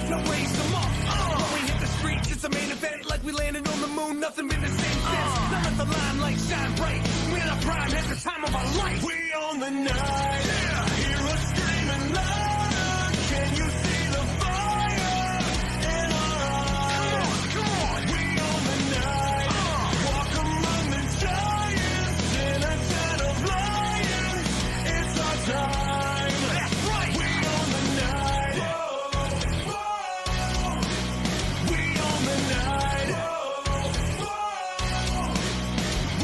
now raise them up. When we hit the streets, it's a main event like we landed on the moon, nothing been the same since. Now let the limelight shine bright. We're in our prime at the time of our life. We own the night. Yeah. Hear us screaming louder. Can you see the fire in our eyes? Come on. We own the night. Walk among the giants in a den of lions. It's our time. That's right. We own the night. Whoa, whoa. We own the night. Whoa, whoa.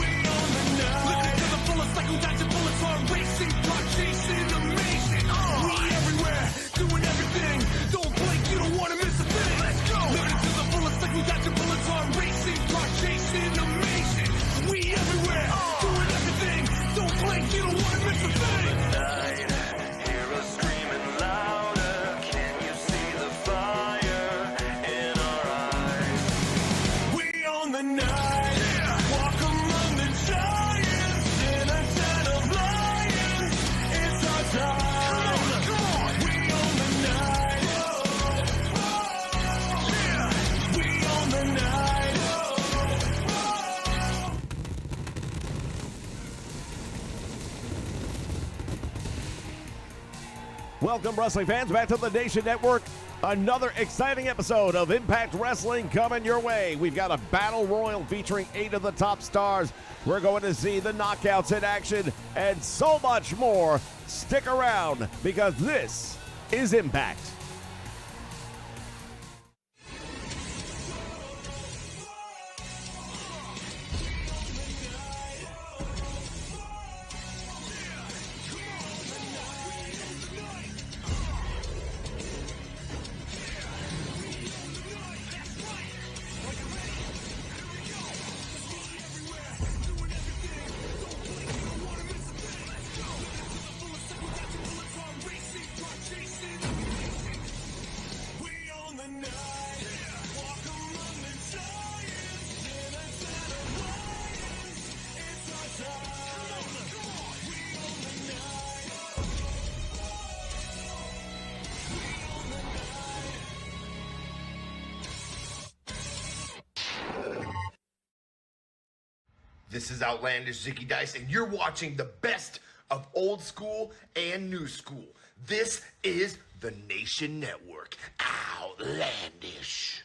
We own the night. Living to the fullest like we dodging bullets on racing, car chasing, amazing. We everywhere, doing everything. Don't blink, you don't want to miss a thing. Let's go. Living to the fullest like we dodging bullets on racing, car chasing, amazing. We everywhere, doing everything. Don't blink, you don't want to miss a thing. Night, hear us screaming louder. Can you see the fire in our eyes? We own the night. Walk among the giants in a den of lions. It's our time. Come on. We own the night. Yeah. We own the night. Welcome, wrestling fans, back to the Nation Network. Another exciting episode of Impact Wrestling coming your way. We've got a battle royal featuring 8 of the top stars. We're going to see the knockouts in action and so much more. Stick around because this is Impact. This is Outlandish Zicky Dice, and you're watching the best of old school and new school. This is the Nation Network. Outlandish.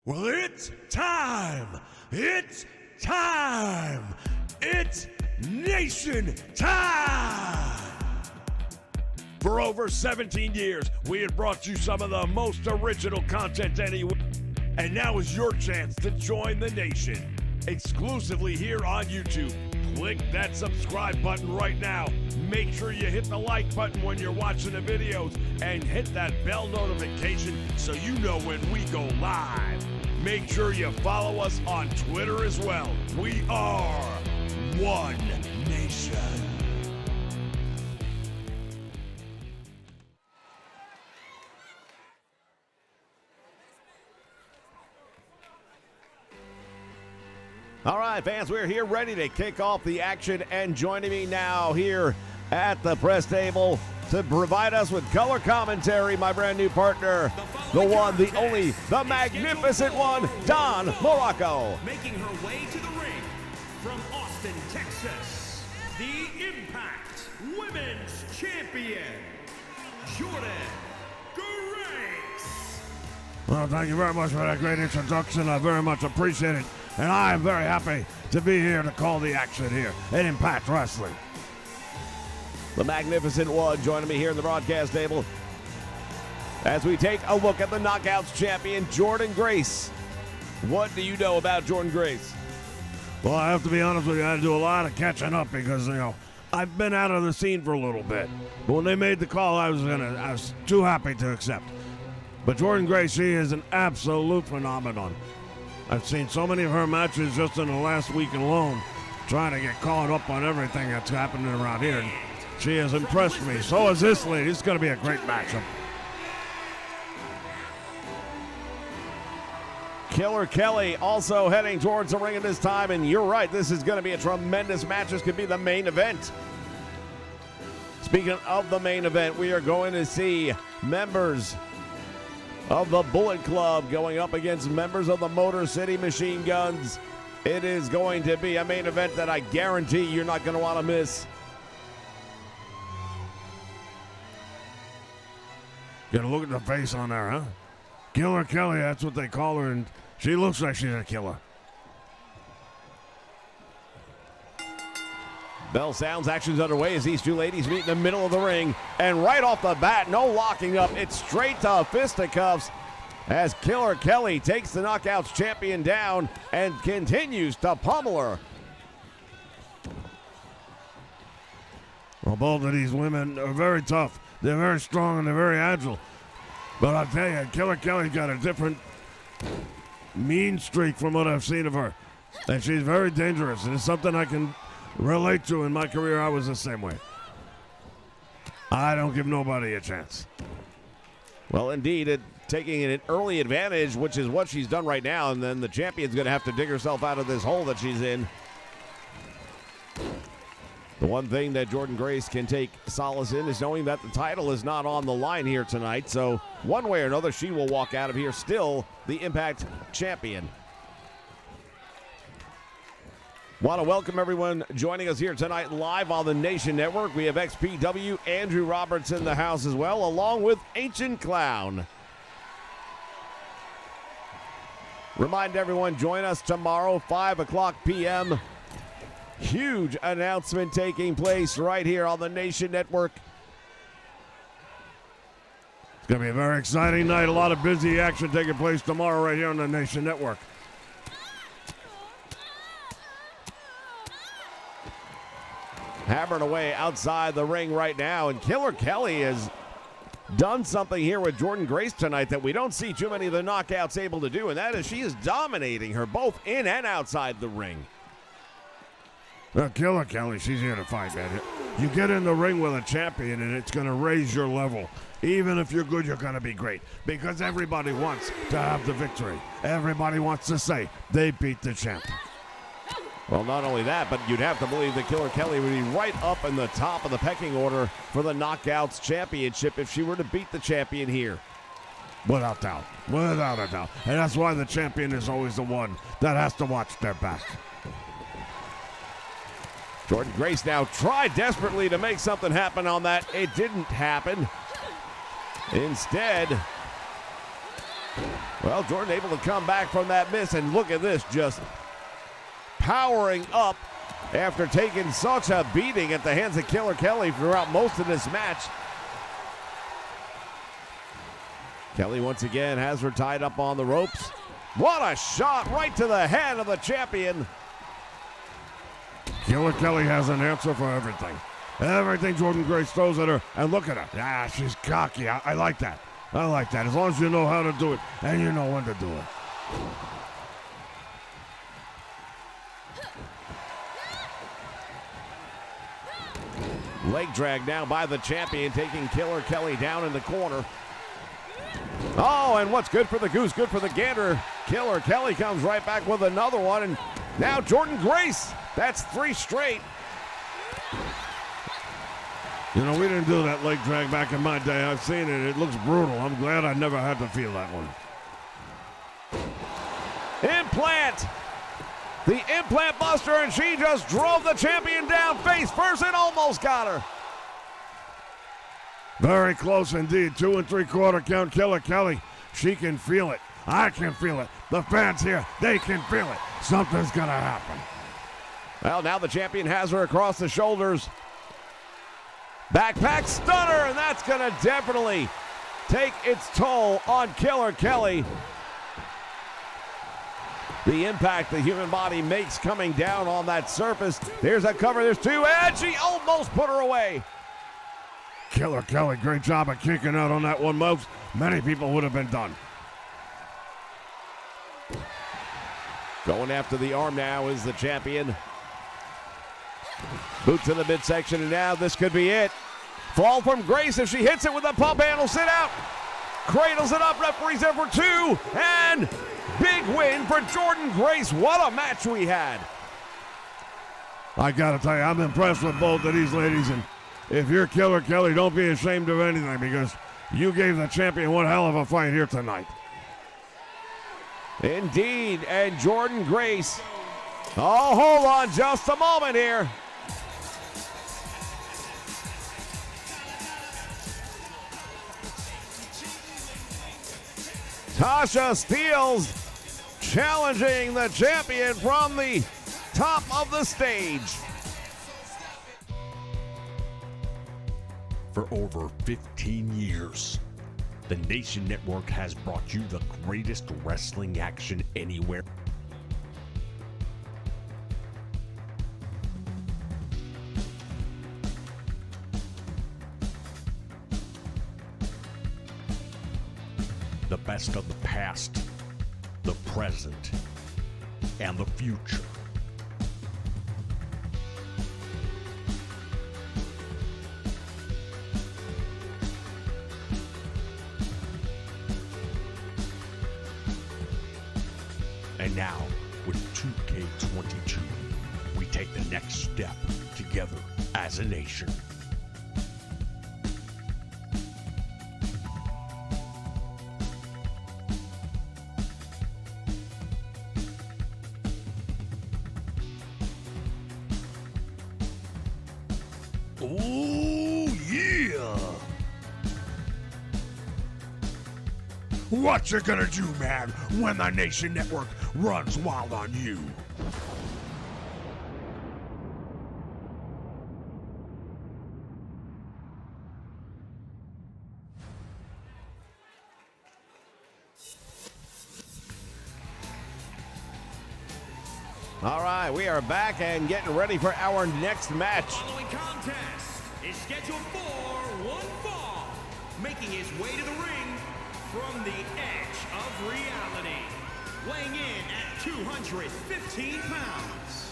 Well, it's time! It's time! It's Nation time! For over 17 years, we have brought you some of the most original content anywhere. And now is your chance to join the Nation. Exclusively here on YouTube. Click that subscribe button right now. Make sure you hit the like button when you're watching the videos and hit that bell notification so you know when we go live. Make sure you follow us on Twitter as well. We are One Nation. All right, fans, we're here ready to kick off the action, and joining me now here at the press table to provide us with color commentary, my brand new partner, the one, the only, the magnificent one, Don Morocco. Making her way to the ring from Austin, Texas, the Impact Women's Champion, Jordan Grace. Well, thank you very much for that great introduction. I very much appreciate it. And I am very happy to be here to call the action here at Impact Wrestling. The magnificent one joining me here in the broadcast table as we take a look at the Knockouts champion, Jordan Grace. What do you know about Jordan Grace? Well, I have to be honest with you, I had to do a lot of catching up because, I've been out of the scene for a little bit. But when they made the call, I was too happy to accept. But Jordan Grace, she is an absolute phenomenon. I've seen so many of her matches just in the last week alone, trying to get caught up on everything that's happening around here. And she has impressed me. So has this lady. It's going to be a great matchup. Killer Kelly also heading towards the ring at this time, and you're right, this is going to be a tremendous match. This could be the main event. Speaking of the main event, we are going to see members of the Bullet Club going up against members of the Motor City Machine Guns. It is going to be a main event that I guarantee you're not going to want to miss. Gotta look at the face on her, huh? Killer Kelly, that's what they call her, and she looks like she's a killer. Bell sounds, actions underway as these two ladies meet in the middle of the ring. And right off the bat, no locking up. It's straight to fisticuffs as Killer Kelly takes the Knockouts champion down and continues to pummel her. Well, both of these women are very tough. They're very strong and they're very agile. But I'll tell you, Killer Kelly's got a different mean streak from what I've seen of her. And she's very dangerous, and it's something I can relate to. In my career, I was the same way. I don't give nobody a chance. Well, indeed, taking an early advantage, which is what she's done right now, and then the champion's going to have to dig herself out of this hole that she's in. The one thing that Jordynne Grace can take solace in is knowing that the title is not on the line here tonight. So one way or another, she will walk out of here still the Impact champion. Want to welcome everyone joining us here tonight live on the Nation Network. We have XPW, Andrew Roberts in the house as well, along with Ancient Clown. Remind everyone, join us tomorrow, 5 o'clock p.m. Huge announcement taking place right here on the Nation Network. It's going to be a very exciting night. A lot of busy action taking place tomorrow right here on the Nation Network. Hammering away outside the ring right now, and Killer Kelly has done something here with Jordynne Grace tonight that we don't see too many of the Knockouts able to do, and that is she is dominating her both in and outside the ring. Well, Killer Kelly, she's here to fight, man. You get in the ring with a champion, and it's going to raise your level. Even if you're good, you're going to be great. Because everybody wants to have the victory. Everybody wants to say they beat the champ. Well, not only that, but you'd have to believe that Killer Kelly would be right up in the top of the pecking order for the Knockouts Championship if she were to beat the champion here. Without doubt. Without a doubt. And that's why the champion is always the one that has to watch their back. Jordynne Grace now tried desperately to make something happen on that. It didn't happen. Instead, well, Jordynne able to come back from that miss, and look at this, just powering up after taking such a beating at the hands of Killer Kelly throughout most of this match. Kelly once again has her tied up on the ropes. What a shot right to the head of the champion. Killer Kelly has an answer for everything. Everything Jordynne Grace throws at her, and look at her. Ah, she's cocky. I like that. I like that. As long as you know how to do it, and you know when to do it. Leg drag now by the champion, taking Killer Kelly down in the corner. Oh, and what's good for the goose, good for the gander. Killer Kelly comes right back with another one, and now Jordynne Grace. That's 3 straight. You know, we didn't do that leg drag back in my day. I've seen it. It looks brutal. I'm glad I never had to feel that one. Implant. The implant buster, and she just drove the champion down face first and almost got her. Very close indeed. 2 3/4 count. Killer Kelly. She can feel it. I can feel it. The fans here, they can feel it. Something's going to happen. Well, now the champion has her across the shoulders. Backpack stunner, and that's going to definitely take its toll on Killer Kelly. The impact the human body makes coming down on that surface. There's a cover, there's 2, and she almost put her away. Killer Kelly, great job of kicking out on that one. Most many people would have been done. Going after the arm now is the champion. Boot to the midsection, and now this could be it. Fall from Grace. If she hits it with a pump handle, sit out. Cradles it up, referee's there for 2, and big win for Jordynne Grace. What a match we had. I gotta tell you, I'm impressed with both of these ladies, and if you're Killer Kelly, don't be ashamed of anything, because you gave the champion one hell of a fight here tonight. Indeed, and Jordan Grace. Oh, hold on just a moment here. Tasha Steelz challenging the champion from the top of the stage. For over 15 years, the Nation Network has brought you the greatest wrestling action anywhere. The best of the past, the present, and the future. And now, with 2K22, we take the next step together as a nation. Oh, yeah! What you gonna do, man, when the Nation Network runs wild on you? All right, we are back and getting ready for our next match. Following contest is scheduled for one fall, making his way to the ring from the edge of reality, weighing in at 215 pounds.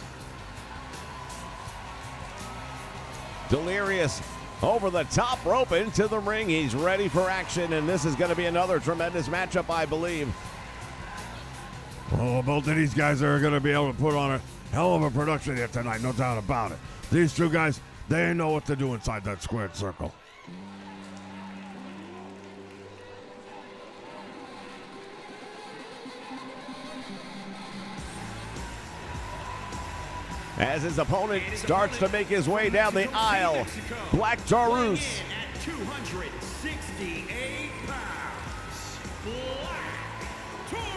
Delirious over the top rope into the ring. He's ready for action, and this is going to be another tremendous matchup, I believe. Oh, both of these guys are going to be able to put on a hell of a production here tonight, no doubt about it. These two guys, they know what to do inside that squared circle. As his opponent starts to make his way down the aisle, Black Taurus. At 268 pounds, Black Taurus.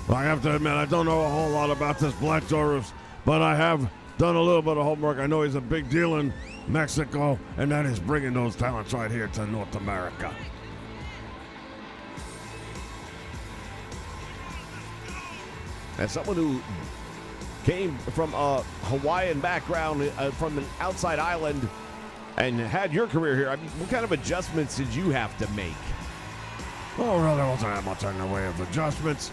I have to admit, I don't know a whole lot about this Black Taurus, but I have done a little bit of homework. I know he's a big deal in Mexico, and that is bringing those talents right here to North America. As someone who came from a Hawaiian background, from an outside island, and had your career here, I mean, what kind of adjustments did you have to make? Oh, well, there wasn't that much in the way of adjustments.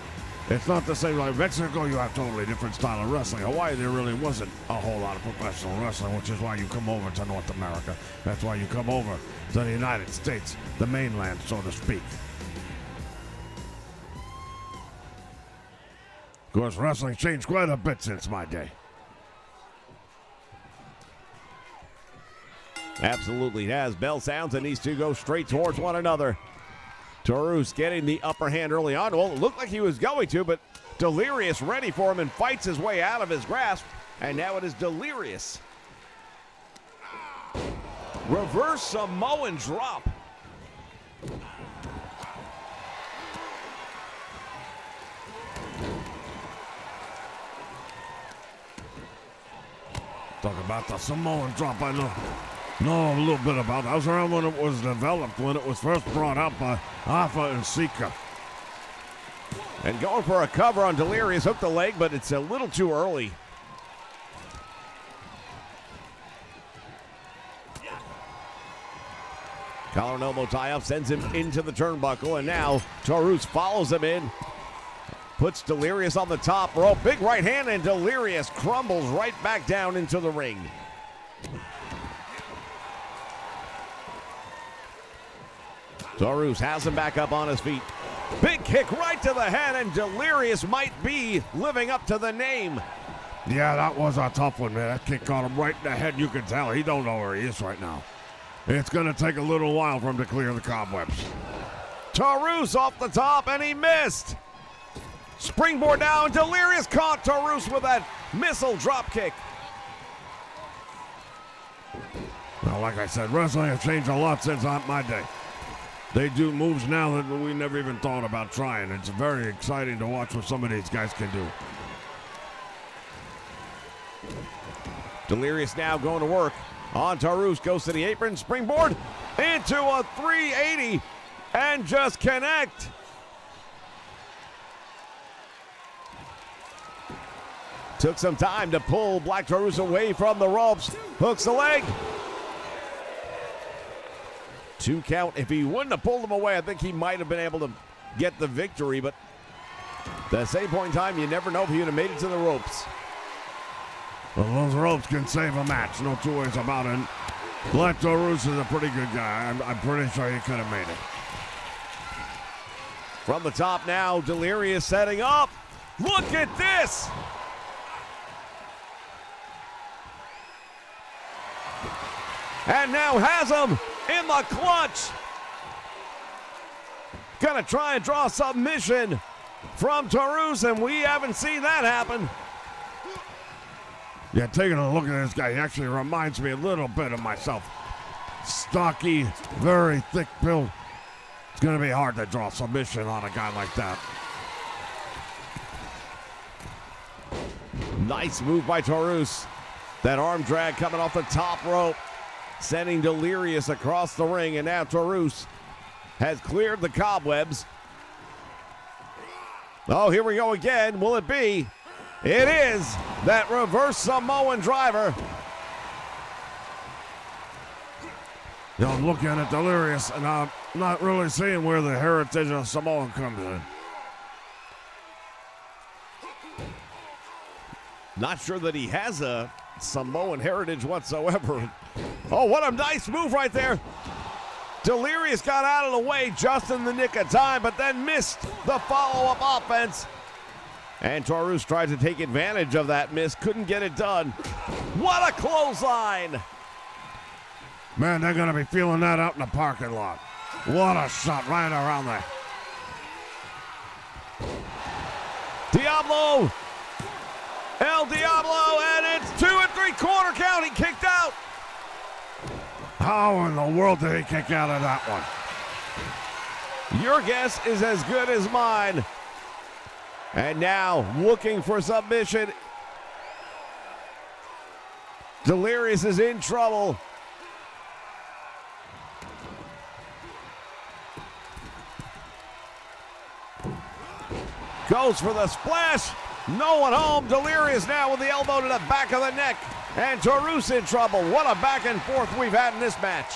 It's not the same like Mexico. You have totally different style of wrestling. Hawaii, there really wasn't a whole lot of professional wrestling, which is why you come over to North America. That's why you come over to the United States, the mainland, so to speak. Of course, wrestling changed quite a bit since my day. Absolutely has. Bell sounds, and these two go straight towards one another. Taurus getting the upper hand early on. Well, it looked like he was going to, but Delirious ready for him and fights his way out of his grasp. And now it is Delirious. Reverse Samoan drop. Talk about the Samoan drop. I know a little bit about it. I was around when it was developed, when it was first brought out by Alpha and Sika. And going for a cover on Delirious. Hooked the leg, but it's a little too early. Collar and elbow tie-up sends him into the turnbuckle, and now Taurus follows him in. Puts Delirious on the top rope. Big right hand, and Delirious crumbles right back down into the ring. Taurus has him back up on his feet. Big kick right to the head, and Delirious might be living up to the name. Yeah, that was a tough one, man. That kick caught him right in the head. You can tell he don't know where he is right now. It's going to take a little while for him to clear the cobwebs. Taurus off the top, and he missed. Springboard down. Delirious caught Taurus with that missile drop kick. Well, like I said, wrestling has changed a lot since my day. They do moves now that we never even thought about trying. It's very exciting to watch what some of these guys can do. Delirious now going to work on Taurus. Goes to the apron. Springboard into a 380 and just connect. Took some time to pull Black Taurus away from the ropes. Hooks the leg. 2 count. If he wouldn't have pulled him away, I think he might have been able to get the victory. But at the same point in time, you never know if he would have made it to the ropes. Well, those ropes can save a match. No two ways about it. Black Taurus is a pretty good guy. I'm pretty sure he could have made it. From the top now, Delirious setting up. Look at this. And now has him in the clutch. Gonna try and draw submission from Taurus, and we haven't seen that happen. Yeah, taking a look at this guy, he actually reminds me a little bit of myself. Stocky, very thick build. It's gonna be hard to draw submission on a guy like that. Nice move by Taurus. That arm drag coming off the top rope, sending Delirious across the ring, and now Taurus has cleared the cobwebs. Oh, here we go again. Will it be? It is that reverse Samoan driver. You know, I'm looking at Delirious, and I'm not really seeing where the heritage of Samoan comes in. Not sure that he has a Samoan heritage whatsoever. Oh, what a nice move right there. Delirious got out of the way just in the nick of time, but then missed the follow-up offense. And Taurus tried to take advantage of that miss. Couldn't get it done. What a clothesline. Man, they're going to be feeling that out in the parking lot. What a shot right around there. Diablo. El Diablo, and it's 2 3/4 count. He kicked out. How in the world did he kick out of that one? Your guess is as good as mine. And now looking for submission. Delirious is in trouble. Goes for the splash. No one home. Delirious now with the elbow to the back of the neck. And Taurus in trouble. What a back and forth we've had in this match.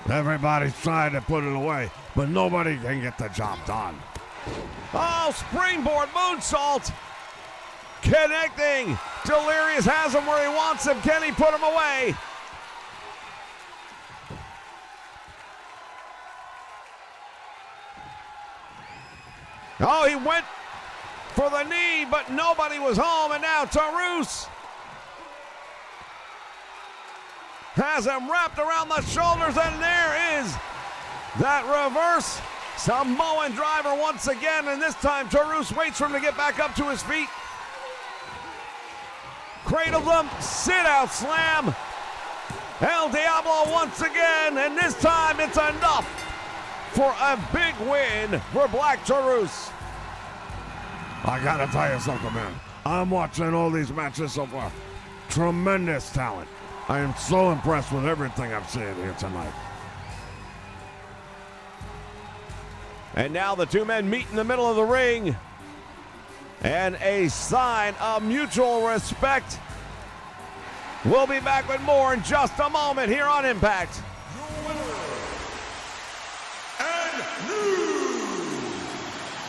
Everybody's trying to put it away, but nobody can get the job done. Oh, springboard moonsault. Connecting. Delirious has him where he wants him. Can he put him away? Oh, he went for the knee, but nobody was home, and now Taurus has him wrapped around the shoulders, and there is that reverse Samoan driver once again, and this time Taurus waits for him to get back up to his feet. Cradled him, sit-out slam. El Diablo once again, and this time it's enough for a big win for Black Taurus. I gotta tell you something, man. I'm watching all these matches so far. Tremendous talent. I am so impressed with everything I'm seeing here tonight. And now the two men meet in the middle of the ring. And a sign of mutual respect. We'll be back with more in just a moment here on Impact. And new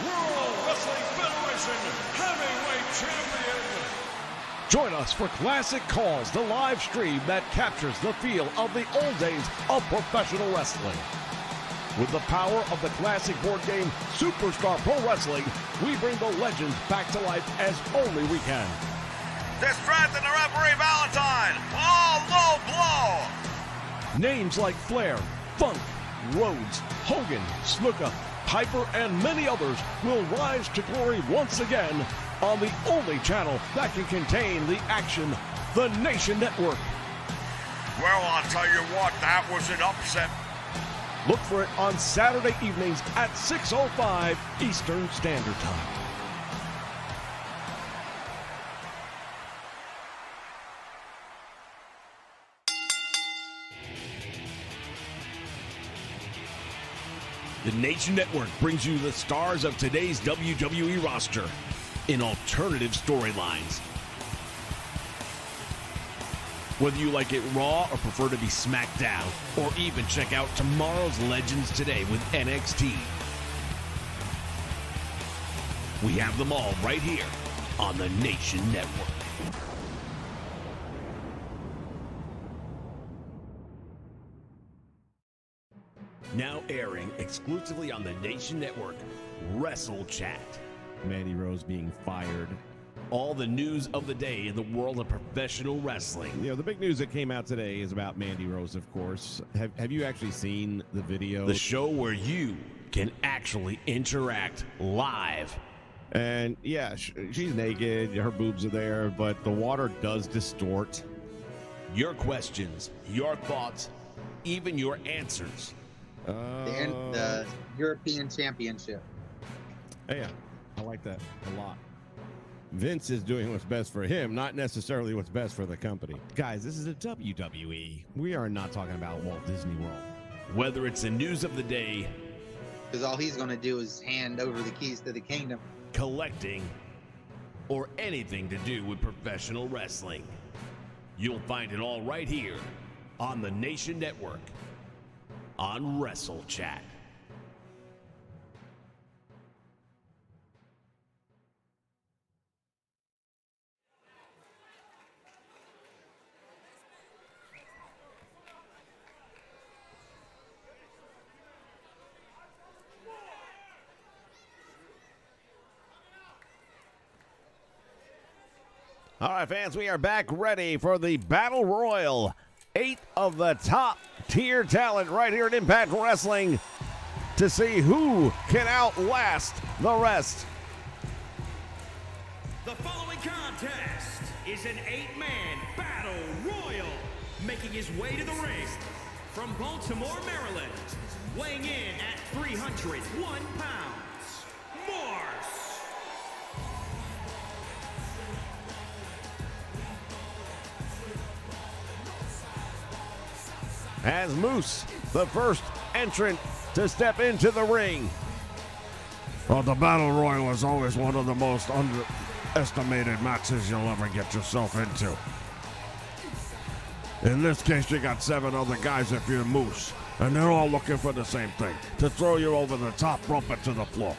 World Wrestling Federation Heavyweight Champion. Join us for Classic Calls, the live stream that captures the feel of the old days of professional wrestling. With the power of the classic board game Superstar Pro Wrestling, we bring the legends back to life as only we can. Distracting the referee Valentine. Oh, low blow. Names like Flair, Funk, Rhodes, Hogan, Snuka, Piper, and many others will rise to glory once again on the only channel that can contain the action, the Nation Network. Well, I'll tell you what, that was an upset. Look for it on Saturday evenings at 6:05 Eastern Standard Time. The Nation Network brings you the stars of today's WWE roster in alternative storylines. Whether you like it Raw or prefer to be SmackDown, or even check out tomorrow's Legends today with NXT. We have them all right here on the Nation Network. Now airing exclusively on the Nation Network, Wrestle Chat. Mandy Rose being fired. All the news of the day in the world of professional wrestling. You know, the big news that came out today is about Mandy Rose, of course. Have you actually seen the video? The show where you can actually interact live. And yeah, she's naked, her boobs are there, but the water does distort. Your questions, your thoughts, even your answers. The European Championship. Yeah, I like that a lot. Vince is doing what's best for him, not necessarily what's best for the company. Guys, this is a WWE. We are not talking about Walt Disney World. Whether it's the news of the day, Because all he's going to do is hand over the keys to the kingdom. collecting, or anything to do with professional wrestling, you'll find it all right here on the Nation Network on Wrestle Chat. All right, fans, we are back ready for the Battle Royal. 8 of the top tier talent right here at Impact Wrestling to see who can outlast the rest. The following contest is an 8-man battle royal. Making his way to the ring from Baltimore, Maryland, weighing in at 301 pounds, Morse. As Moose, the first entrant to step into the ring. Well, the Battle Royal is always one of the most underestimated matches you'll ever get yourself into. In this case, you got 7 other guys if you're Moose, and they're all looking for the same thing, to throw you over the top rope into the floor.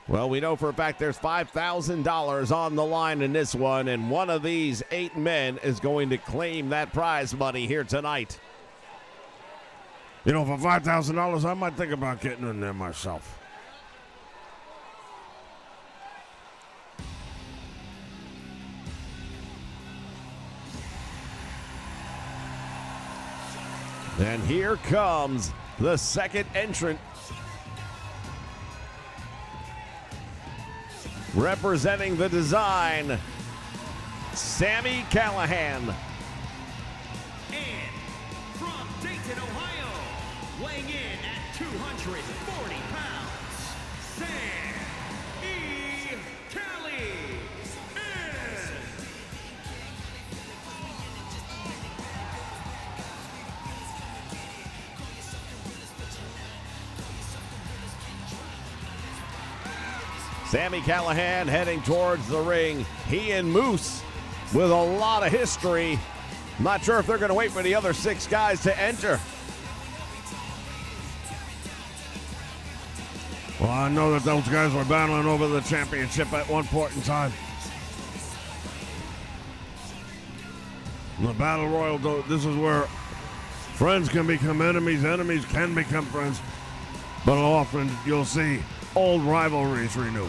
Well, we know for a fact there's $5,000 on the line in this one, and one of these 8 men is going to claim that prize money here tonight. You know, for $5,000, I might think about getting in there myself. And here comes the second entrant. Representing the design, Sami Callihan. And from Dayton, Ohio, weighing in at 240 pounds, Sam E. Callihan. Sami Callihan heading towards the ring. He and Moose with a lot of history. Not sure if they're going to wait for the other 6 guys to enter. Well, I know that those guys were battling over the championship at one point in time. The Battle Royal, this is where Friends can become enemies, enemies can become friends, but often you'll see old rivalries renew.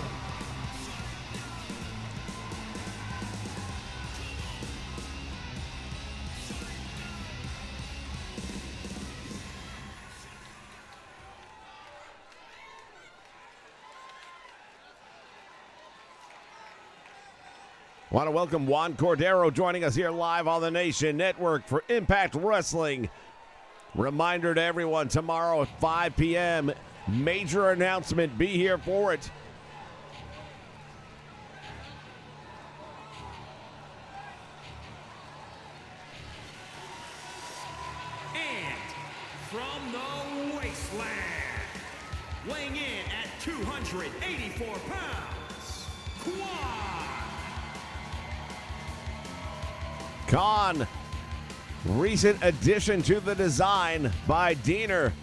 Want to welcome Juan Cordero joining us here live on the Nation Network for Impact Wrestling. Reminder to everyone, tomorrow at 5 p.m., major announcement. Be here for it. And from the wasteland, weighing in at 284 pounds, Khan, recent addition to the design by Diener.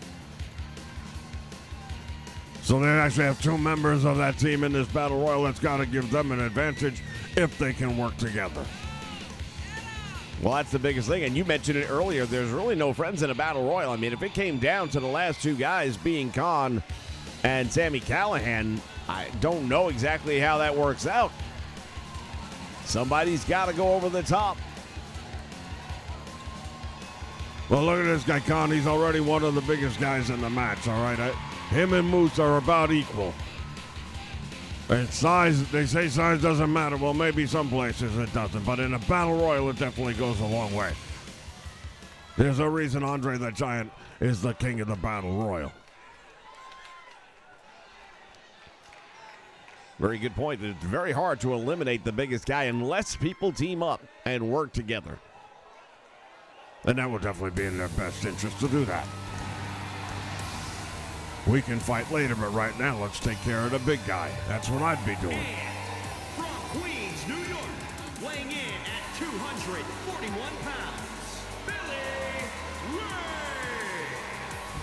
So they actually have two members of that team in this Battle Royal. That's got to give them an advantage if they can work together. Well, that's the biggest thing, and you mentioned it earlier. There's really no friends in a Battle Royal. I mean, if it came down to the last two guys being Khan and Sami Callihan, I don't know exactly how that works out. Somebody's got to go over the top. Well, look at this guy, Khan. He's already one of the biggest guys in the match, all right? Him and Moose are about equal. And size, they say size doesn't matter. Well, maybe some places it doesn't, but in a Battle Royal, it definitely goes a long way. There's a reason Andre the Giant is the king of the Battle Royal. Very good point. It's very hard to eliminate the biggest guy unless people team up and work together. And that would definitely be in their best interest to do that. We can fight later, but right now, let's take care of the big guy. That's what I'd be doing. And from Queens, New York, weighing in at 241 pounds, Billy Ray.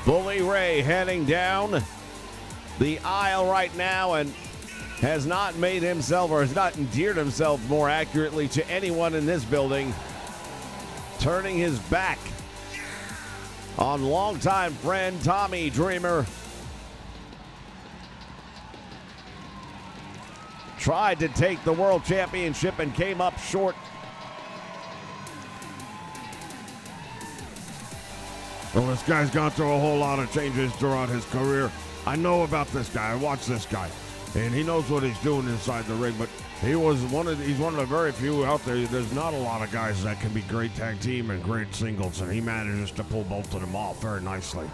Bully Ray heading down the aisle right now and has not made himself, or has not endeared himself more accurately to anyone in this building, turning his back on longtime friend Tommy Dreamer. Tried to take the World Championship and came up short. Well, this guy's gone through a whole lot of changes throughout his career. I know about this guy. I watch this guy, and he knows what he's doing inside the ring, but he's one of the very few out there. There's not a lot of guys that can be great tag team and great singles, and he manages to pull both of them off very nicely.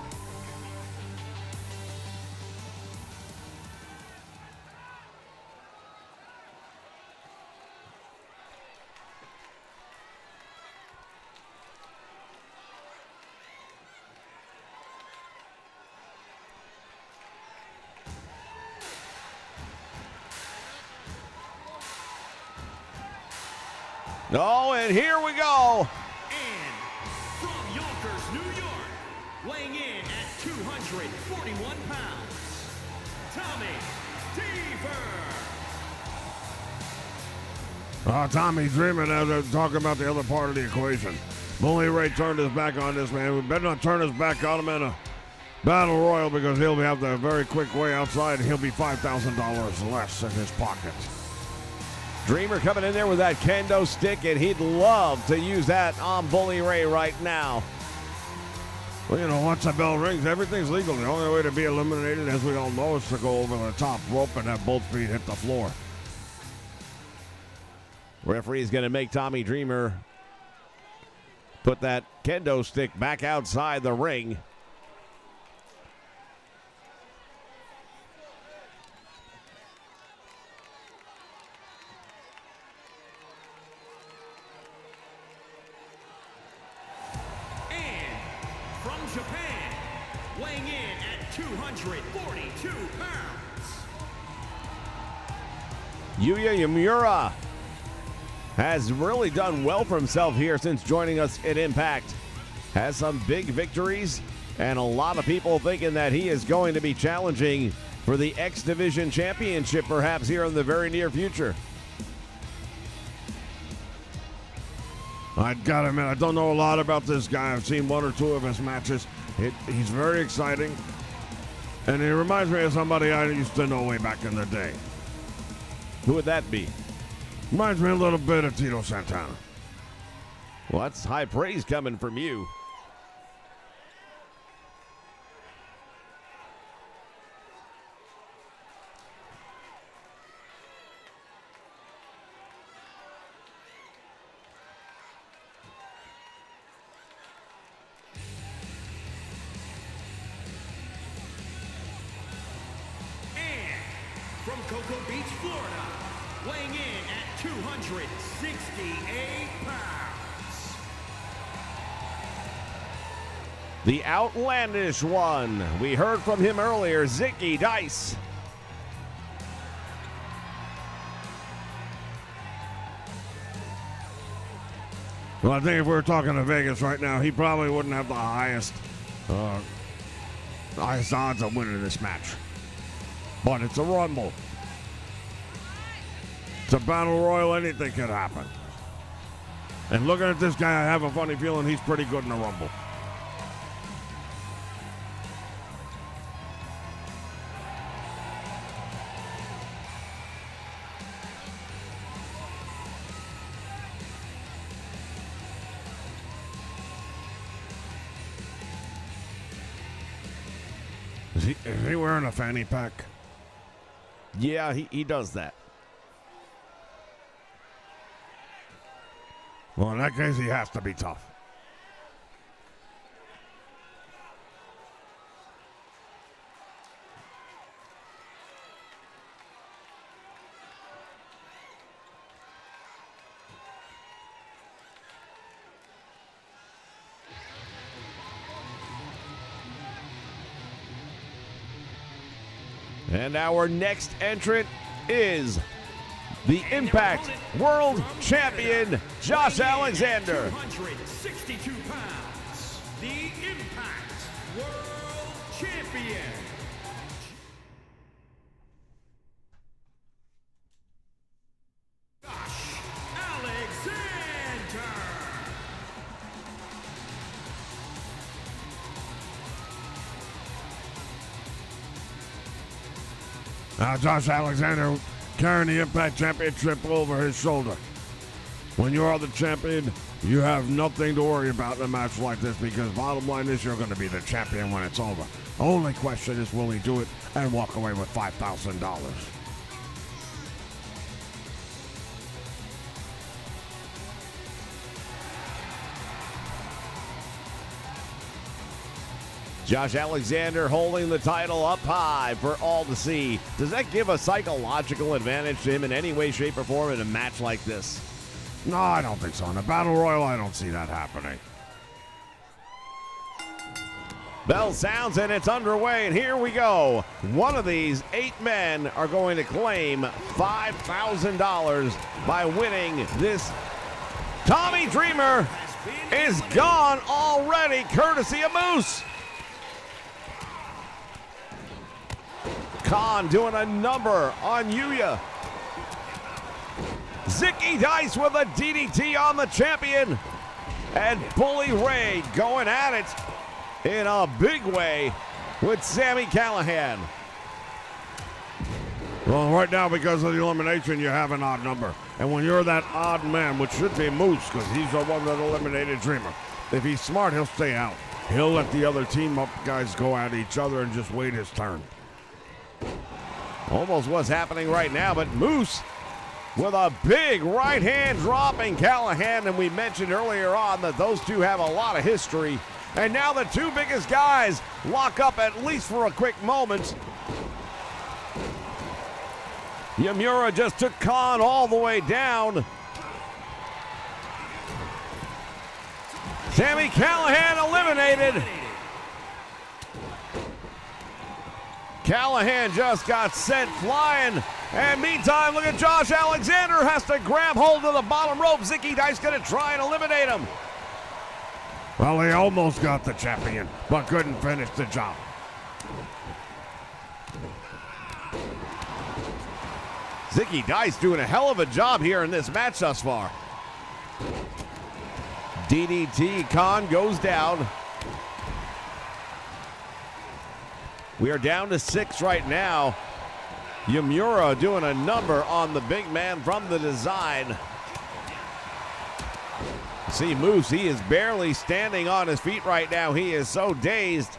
Oh, and here we go. And from Yonkers, New York, weighing in at 241 pounds, Tommy Dreamer. Tommy Dreamer, now talking about the other part of the equation. Bully Ray turned his back on this man. We better not turn his back on him in a Battle Royal, because he'll have the very quick way outside, and he'll be $5,000 less in his pocket. Dreamer coming in there with that kendo stick, and he'd love to use that on Bully Ray right now. Well, you know, once the bell rings, everything's legal. The only way to be eliminated, as we all know, is to go over the top rope and have both feet hit the floor. Referee's going to make Tommy Dreamer put that kendo stick back outside the ring. Japan, weighing in at 242 pounds, Yuya Uemura has really done well for himself here since joining us at Impact. Has some big victories, and a lot of people thinking that he is going to be challenging for the X Division Championship perhaps here in the very near future. I gotta admit, I don't know a lot about this guy. I've seen one or two of his matches. He's very exciting. And he reminds me of somebody I used to know way back in the day. Who would that be? Reminds me a little bit of Tito Santana. Well, that's high praise coming from you. From Cocoa Beach, Florida, weighing in at 268 pounds. The outlandish one. We heard from him earlier, Zicky Dice. Well, I think if we were talking to Vegas right now, he probably wouldn't have the highest odds of winning this match. But it's a Rumble. It's a battle royal. Anything could happen. And looking at this guy, I have a funny feeling he's pretty good in the Rumble. Is he wearing a fanny pack? Yeah, he does that. Well, in that case, he has to be tough. And our next entrant is the Impact World Champion, Josh Alexander. 262 pounds, the Impact World Champion. Josh Alexander. Now, Josh Alexander carrying the Impact Championship over his shoulder. When you are the champion, you have nothing to worry about in a match like this because bottom line is you're going to be the champion when it's over. Only question is, will he do it and walk away with $5,000? Josh Alexander holding the title up high for all to see. Does that give a psychological advantage to him in any way, shape, or form in a match like this? No, I don't think so. In a Battle Royal, I don't see that happening. Bell sounds and it's underway, and here we go. One of these 8 men are going to claim $5,000 by winning this. Tommy Dreamer is gone already, courtesy of Moose. Khan doing a number on Yuya. Zicky Dice with a DDT on the champion. And Bully Ray going at it in a big way with Sami Callihan. Well, right now, because of the elimination, you have an odd number. And when you're that odd man, which should be Moose, because he's the one that eliminated Dreamer, if he's smart, he'll stay out. He'll let the other team up guys go at each other and just wait his turn. Almost what's happening right now, but Moose with a big right hand dropping Callahan, and we mentioned earlier on that those two have a lot of history. And now the two biggest guys lock up at least for a quick moment. Yamura just took Khan all the way down. Sami Callihan eliminated. Callahan just got sent flying. And meantime, look at Josh Alexander has to grab hold of the bottom rope. Zicky Dice gonna try and eliminate him. Well, he almost got the champion, but couldn't finish the job. Zicky Dice doing a hell of a job here in this match thus far. DDT. Khan goes down. We are down to 6 right now. Yamura doing a number on the big man from the design. See Moose, he is barely standing on his feet right now. He is so dazed.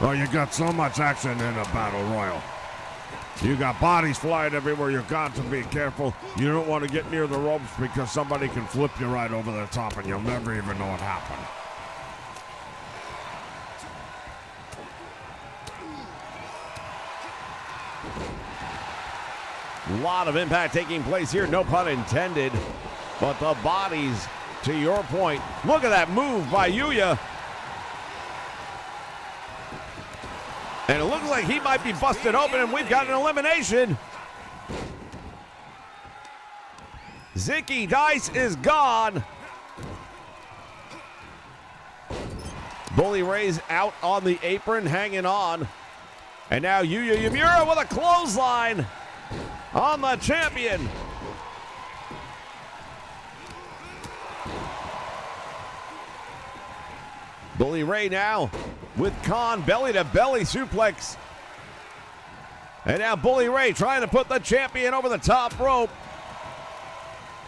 Oh, you got so much action in a battle royal. You got bodies flying everywhere. You got to be careful. You don't want to get near the ropes because somebody can flip you right over the top and you'll never even know what happened. A lot of impact taking place here, no pun intended. But the bodies, to your point, look at that move by Yuya. And it looks like he might be busted open, and we've got an elimination. Zicky Dice is gone. Bully Ray's out on the apron, hanging on. And now Yuya Uemura with a clothesline on the champion. Bully Ray now with Khan, belly-to-belly suplex. And now Bully Ray trying to put the champion over the top rope.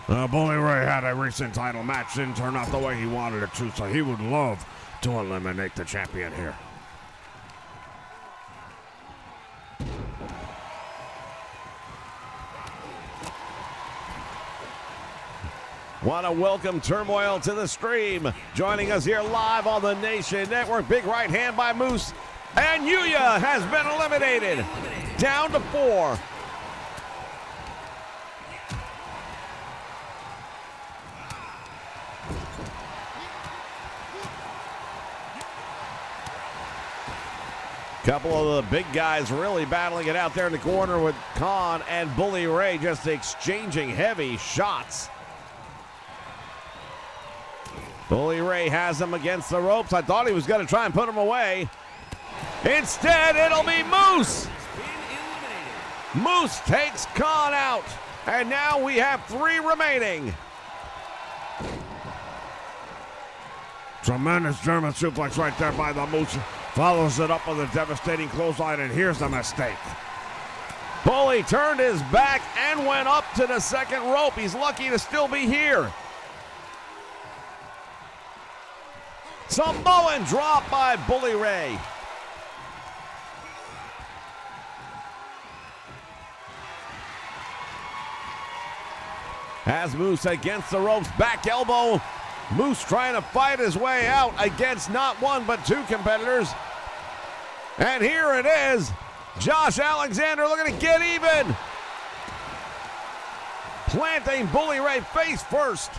Bully Ray had a recent title match, didn't turn out the way he wanted it to, so he would love to eliminate the champion here. Want to welcome Turmoil to the stream. Joining us here live on the Nation Network. Big right hand by Moose. And Yuya has been eliminated. Down to 4. Couple of the big guys really battling it out there in the corner with Khan and Bully Ray just exchanging heavy shots. Bully Ray has him against the ropes. I thought he was going to try and put him away. Instead, it'll be Moose. Moose takes Khan out. And now we have 3 remaining. Tremendous German suplex right there by the Moose. Follows it up with a devastating clothesline, and here's the mistake. Bully turned his back and went up to the second rope. He's lucky to still be here. Samoan drop by Bully Ray. Has Moose against the ropes, back elbow. Moose trying to fight his way out against not 1 but 2 competitors. And here it is. Josh Alexander looking to get even. Planting Bully Ray face first.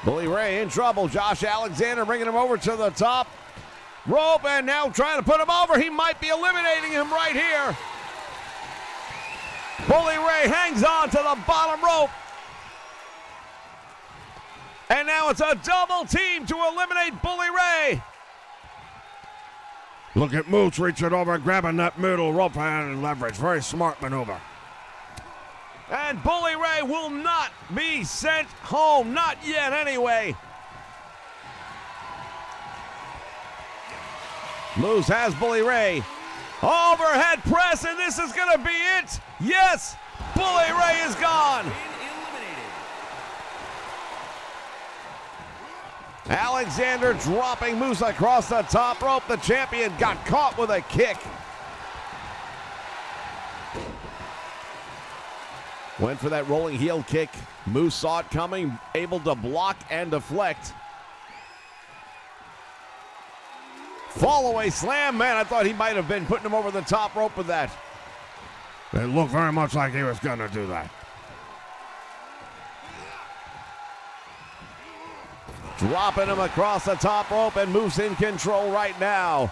Bully Ray in trouble. Josh Alexander bringing him over to the top rope and now trying to put him over. He might be eliminating him right here. Bully Ray hangs on to the bottom rope. And now it's a double team to eliminate Bully Ray. Look at Moose reaching over, grabbing that middle rope and leverage. Very smart maneuver. And Bully Ray will not be sent home. Not yet, anyway. Moose has Bully Ray. Overhead press, and this is going to be it. Yes, Bully Ray is gone. Alexander dropping Moose across the top rope. The champion got caught with a kick. Went for that rolling heel kick. Moose saw it coming, able to block and deflect. Fall away slam, man. I thought he might have been putting him over the top rope with that. It looked very much like he was going to do that. Dropping him across the top rope, and Moose in control right now.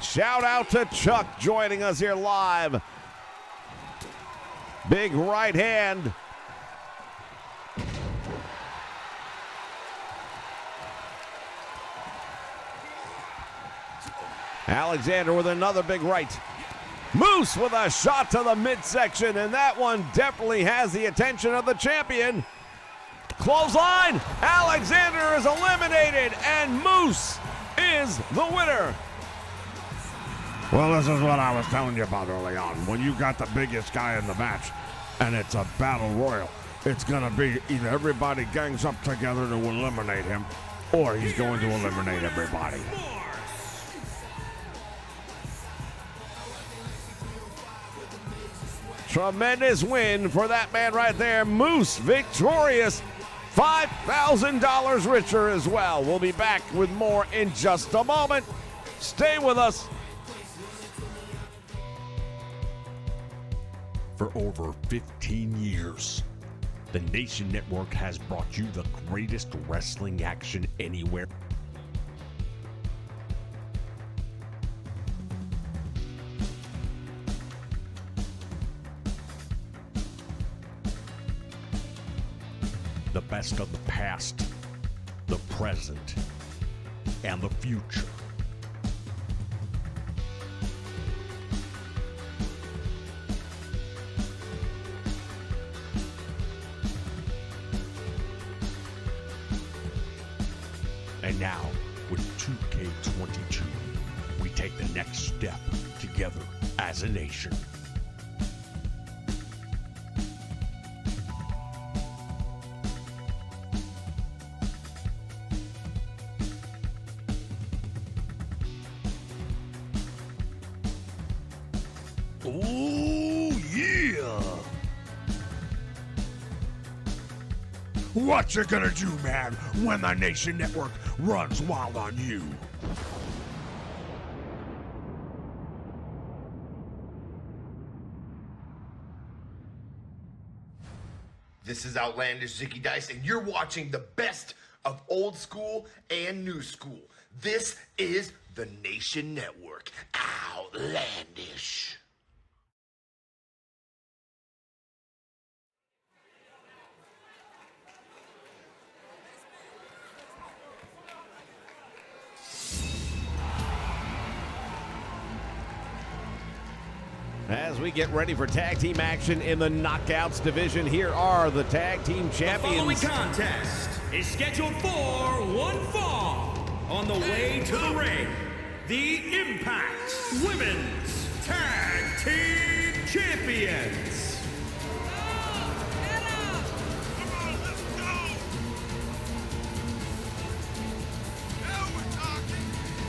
Shout out to Chuck joining us here live. Big right hand. Alexander with another big right. Moose with a shot to the midsection, and that one definitely has the attention of the champion. Clothesline. Alexander is eliminated, and Moose is the winner. Well, this is what I was telling you about early on. When you got the biggest guy in the match, and it's a battle royal, it's going to be either everybody gangs up together to eliminate him, or he's going to eliminate everybody. Tremendous win for that man right there. Moose victorious. $5,000 richer as well. We'll be back with more in just a moment. Stay with us. For over 15 years, the Nation Network has brought you the greatest wrestling action anywhere. The best of the past, the present, and the future. And now, with 2K22, we take the next step together as a nation. Oh, yeah! What you gonna do, man, when the Nation Network runs wild on you? This is Outlandish Zicky Dice, and you're watching the best of old school and new school. This is the Nation Network. Outlandish. As we get ready for tag team action in the Knockouts division, here are the tag team champions. The following contest is scheduled for one fall. On the way to the ring, the Impact Women's Tag Team Champions.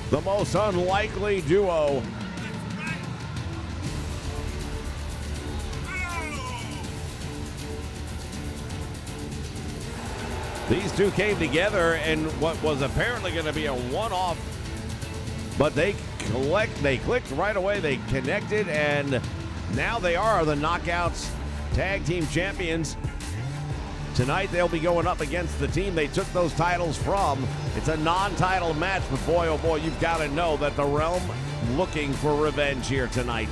The most unlikely duo. These two came together in what was apparently going to be a one-off, but they clicked right away. They connected, and now they are the Knockouts Tag Team Champions. Tonight they'll be going up against the team they took those titles from. It's a non-title match, but boy, oh boy, you've got to know that the Realm looking for revenge here tonight.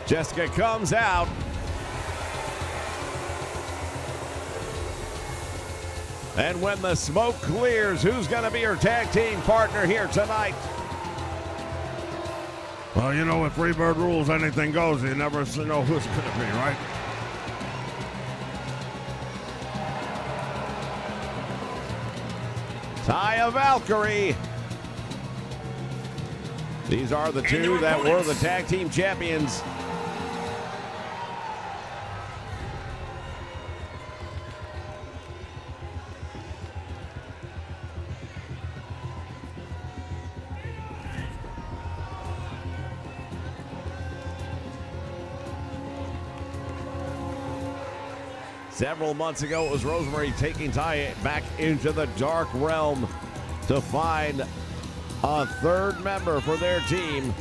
Jessica comes out. And when the smoke clears, who's going to be her tag team partner here tonight? Well, you know, if Freebird rules, anything goes. You never know who's going to be, right? Taya Valkyrie. These are the two that were the tag team champions. Several months ago, it was Rosemary taking Taya back into the Dark Realm to find a third member for their team.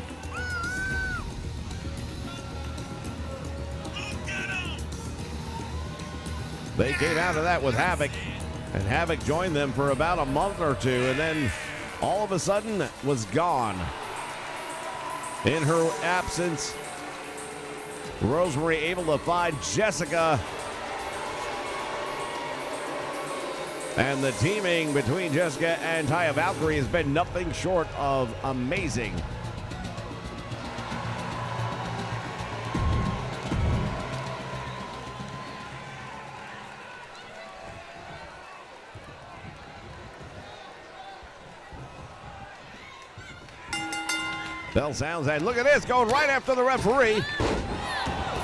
They came out of that with Havoc. And Havoc joined them for about a month or two, and then all of a sudden was gone. In her absence, Rosemary able to find Jessica. And the teaming between Jessica and Taya Valkyrie has been nothing short of amazing. Bell sounds, and look at this, going right after the referee.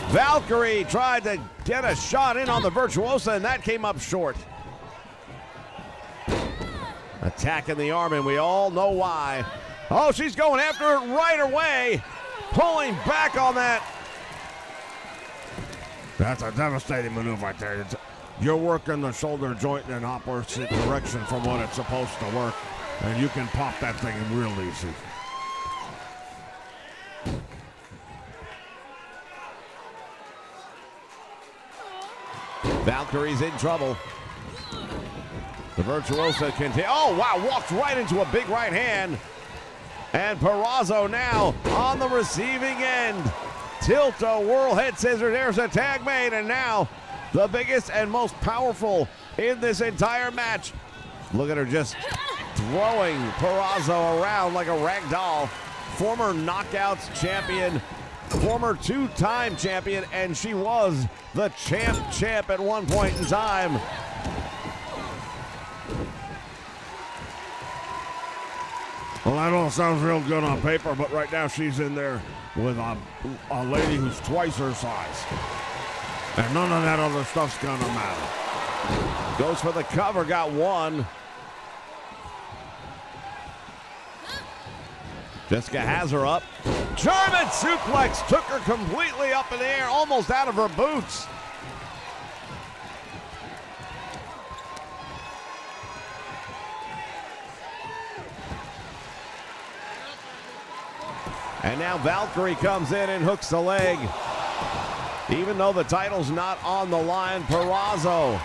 Valkyrie tried to get a shot in on the Virtuosa, and that came up short. Attacking the arm, and we all know why. Oh, she's going after it right away. Pulling back on that. That's a devastating maneuver right there. You're working the shoulder joint in an opposite direction from what it's supposed to work, and you can pop that thing real easy. Valkyrie's in trouble. The Virtuosa continues. Oh, wow, walks right into a big right hand. And Purrazzo now on the receiving end. Tilt-a whirl head scissors. There's a tag made, and now the biggest and most powerful in this entire match. Look at her just throwing Purrazzo around like a rag doll. Former Knockouts champion, former two-time champion, and she was the champ at one point in time. Well, that all sounds real good on paper, but right now she's in there with a lady who's twice her size. And none of that other stuff's gonna matter. Goes for the cover, got one. Jessica has her up. German suplex took her completely up in the air, almost out of her boots. And now Valkyrie comes in and hooks the leg. Even though the title's not on the line, Purrazzo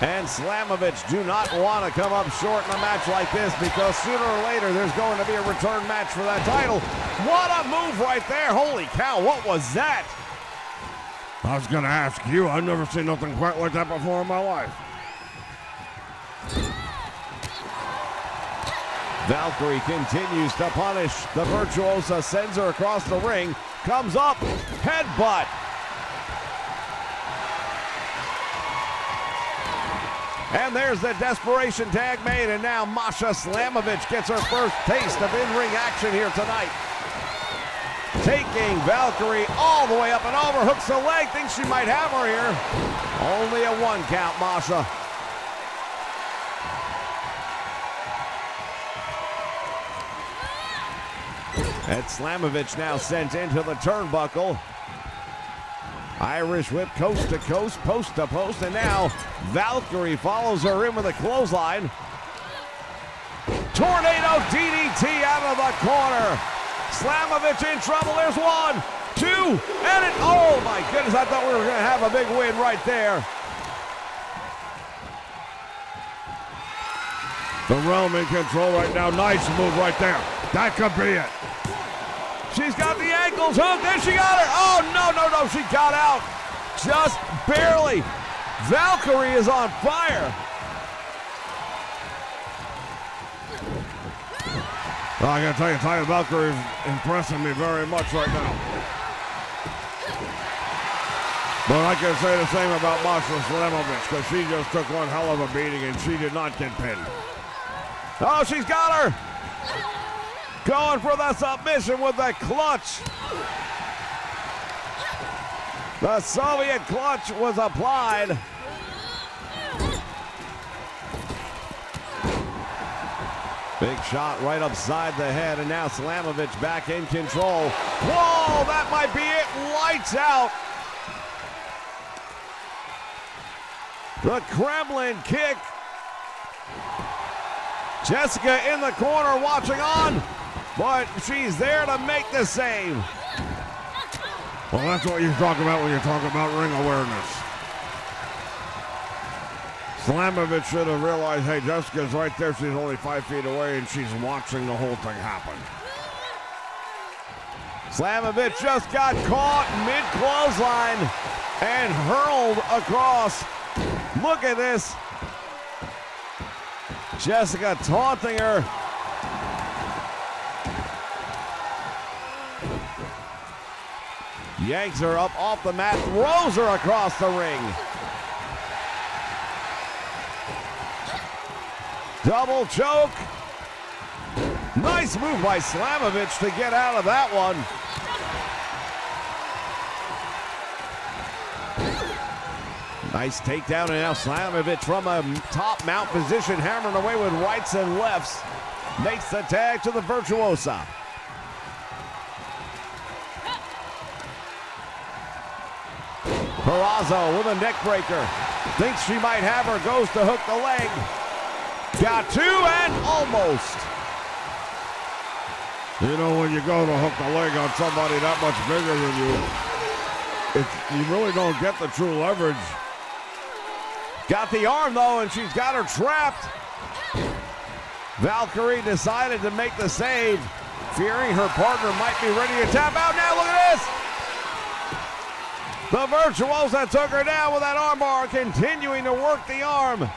and Slamovich do not want to come up short in a match like this, because sooner or later there's going to be a return match for that title. What a move right there. Holy cow, what was that? I was gonna ask you, I've never seen nothing quite like that before in my life. Valkyrie continues to punish the Virtuosa, sends her across the ring, comes up, headbutt. And there's the desperation tag made, and now Masha Slamovich gets her first taste of in-ring action here tonight. Taking Valkyrie all the way up and over, hooks the leg, thinks she might have her here. Only a one count, Masha. And Slamovich now sent into the turnbuckle. Irish whip coast to coast, post to post, and now Valkyrie follows her in with a clothesline. Tornado DDT out of the corner. Slamovich in trouble. There's one, two, and it. Oh my goodness, I thought we were going to have a big win right there. The Realm in control right now. Nice move right there. That could be it. She's got the ankles hooked, and she got her. Oh, no, she got out. Just barely. Valkyrie is on fire. Well, I gotta tell you, Taya Valkyrie is impressing me very much right now. But I can say the same about Masha Slamovich, because she just took one hell of a beating and she did not get pinned. Oh, she's got her. Going for the submission with the clutch. The Soviet clutch was applied. Big shot right upside the head, and now Slamovich back in control. Whoa, that might be it. Lights out. The Kremlin kick. Jessica in the corner watching on, but she's there to make the save. Well, that's what you talk about when you talk about ring awareness. Slamovich should have realized, hey, Jessica's right there. She's only 5 feet away, and she's watching the whole thing happen. Slamovich just got caught mid-clothesline and hurled across. Look at this. Jessica taunting her. Yanks her up off the mat, throws her across the ring. Double choke. Nice move by Slamovich to get out of that one. Nice takedown, and now Slamovich from a top mount position, hammering away with rights and lefts. Makes the tag to the Virtuosa. Purrazzo with a neck breaker. Thinks she might have her, goes to hook the leg. Got two and almost. You know, when you go to hook the leg on somebody that much bigger than you, you really don't get the true leverage. Got the arm, though, and she's got her trapped. Valkyrie decided to make the save, fearing her partner might be ready to tap out. Now look at this. The Virtuosa took her down with that armbar, continuing to work the arm.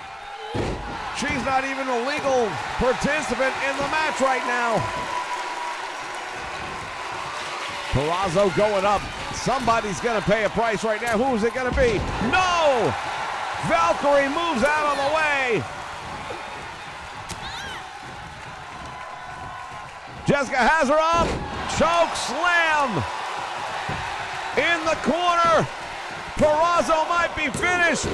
She's not even a legal participant in the match right now. Purrazzo going up. Somebody's going to pay a price right now. Who is it going to be? No! Valkyrie moves out of the way. Jessica has her up. Choke slam. In the corner. Purrazzo might be finished.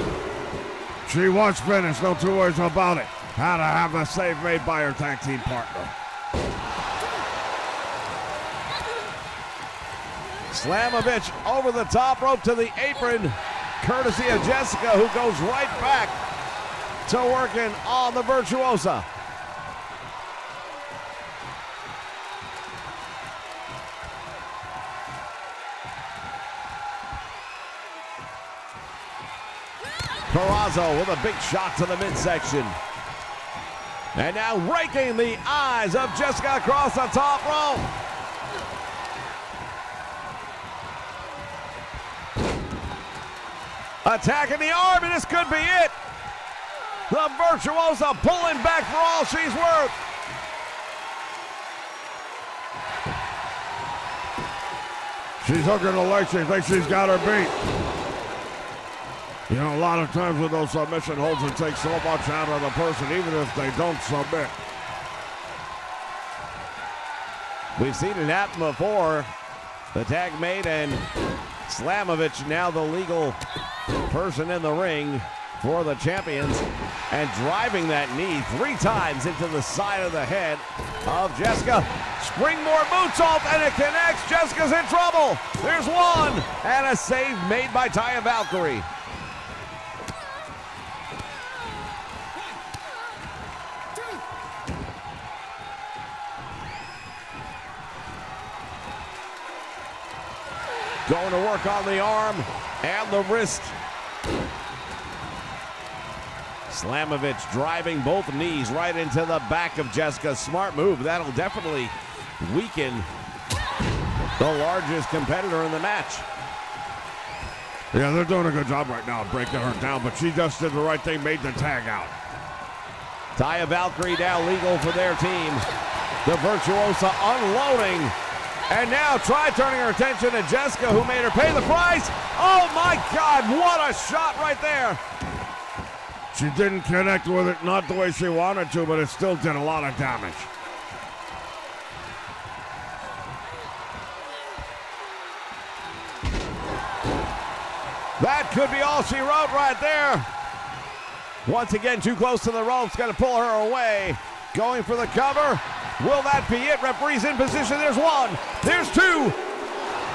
She was finished, no two words about it. Had to have a save made by her tag team partner. Slamovich over the top rope to the apron, courtesy of Jessica, who goes right back to working on the Virtuosa. Purrazzo with a big shot to the midsection. And now raking the eyes of Jessica across the top rope. Attacking the arm, and this could be it. The Virtuosa pulling back for all she's worth. She's hooking the leg. She thinks she's got her beat. You know, a lot of times with those submission holds, it takes so much out of the person, even if they don't submit. We've seen it happen before. The tag made, and Slamovich now the legal person in the ring for the champions, and driving that knee 3 times into the side of the head of Jessica. Springboard moonsault, and it connects. Jessica's in trouble. There's one, and a save made by Taya Valkyrie. Going to work on the arm and the wrist. Slamovich driving both knees right into the back of Jessica. Smart move. That'll definitely weaken the largest competitor in the match. Yeah, they're doing a good job right now breaking her down, but she just did the right thing, made the tag out. Taya Valkyrie now legal for their team. The Virtuosa unloading. And now try turning her attention to Jessica, who made her pay the price. Oh my God, what a shot right there. She didn't connect with it, not the way she wanted to, but it still did a lot of damage. That could be all she wrote right there. Once again, too close to the ropes, gonna pull her away. Going for the cover. Will that be it? Referee's in position. There's one. There's two.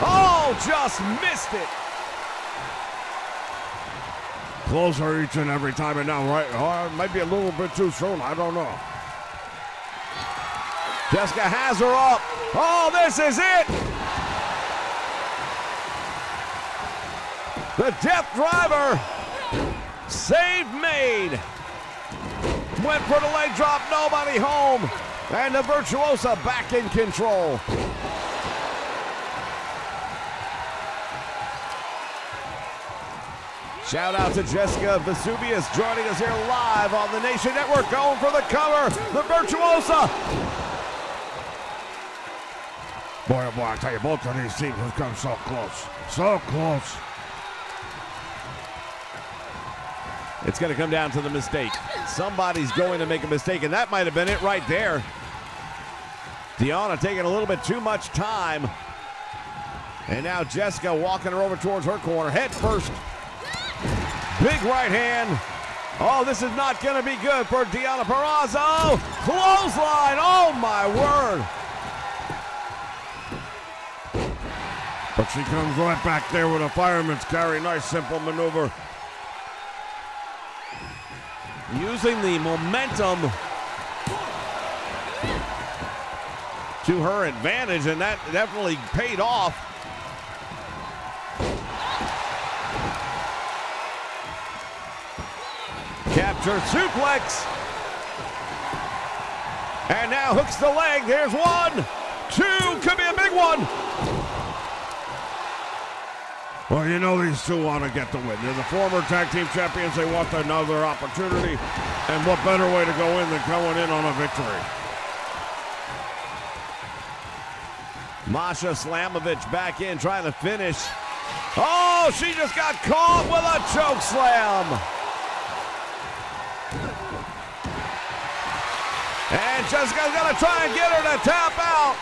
Oh, just missed it. Close her each and every time, and now right, might be a little bit too soon. I don't know. Jessica has her up. Oh, this is it. The death driver. Save made. Went for the leg drop, nobody home. And the Virtuosa back in control. Shout out to Jessica Vesuvius joining us here live on the Nation Network, going for the cover, the Virtuosa. Boy, oh boy, I tell you, both of these teams have come so close. So close. It's going to come down to the mistake. Somebody's going to make a mistake, and that might have been it right there. Deonna taking a little bit too much time. And now Jessica walking her over towards her corner, head first. Big right hand. Oh, this is not going to be good for Deonna Purrazzo. Clothesline. Oh, my word. But she comes right back there with a fireman's carry. Nice, simple maneuver. Using the momentum to her advantage, and that definitely paid off. Capture suplex. And now hooks the leg. There's 1, 2, could be a big one. Well, you know these two want to get the win. They're the former tag team champions. They want another opportunity. And what better way to go in than going in on a victory? Masha Slamovich back in, trying to finish. Oh, she just got caught with a choke slam. And Jessica's gonna try and get her to tap out.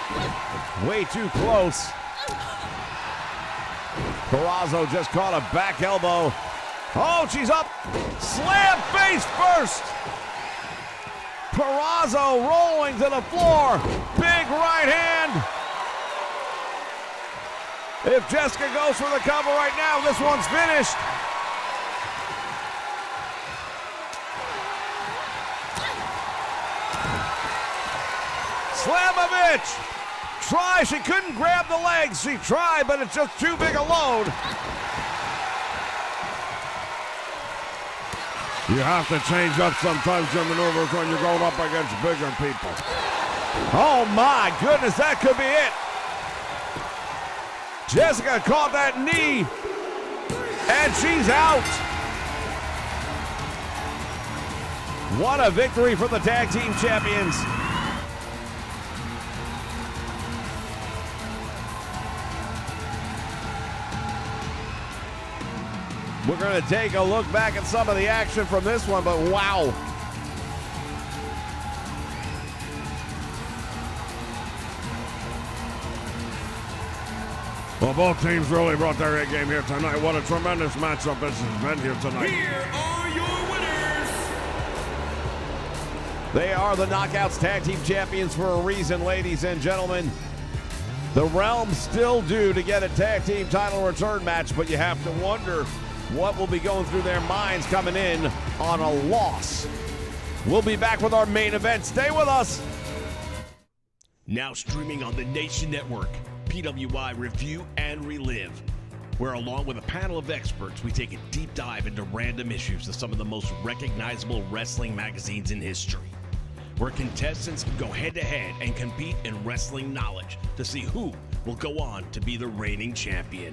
Way too close. Purrazzo just caught a back elbow. Oh, she's up. Slam face first. Purrazzo rolling to the floor. Big right hand. If Jessica goes for the cover right now, this one's finished. Slamovich. Try, she couldn't grab the legs. She tried, but it's just too big a load. You have to change up sometimes your maneuvers when you're going up against bigger people. Oh my goodness, that could be it. Jessica caught that knee, and she's out. What a victory for the tag team champions. We're going to take a look back at some of the action from this one, but wow. Well, both teams really brought their A game here tonight. What a tremendous matchup this has been here tonight. Here are your winners. They are the Knockouts Tag Team Champions for a reason, ladies and gentlemen. The Realm's still due to get a tag team title return match, but you have to wonder what will be going through their minds coming in on a loss. We'll be back with our main event. Stay with us. Now streaming on the Nation Network, PWI Review and Relive, where along with a panel of experts, we take a deep dive into random issues of some of the most recognizable wrestling magazines in history, where contestants go head-to-head and compete in wrestling knowledge to see who will go on to be the reigning champion.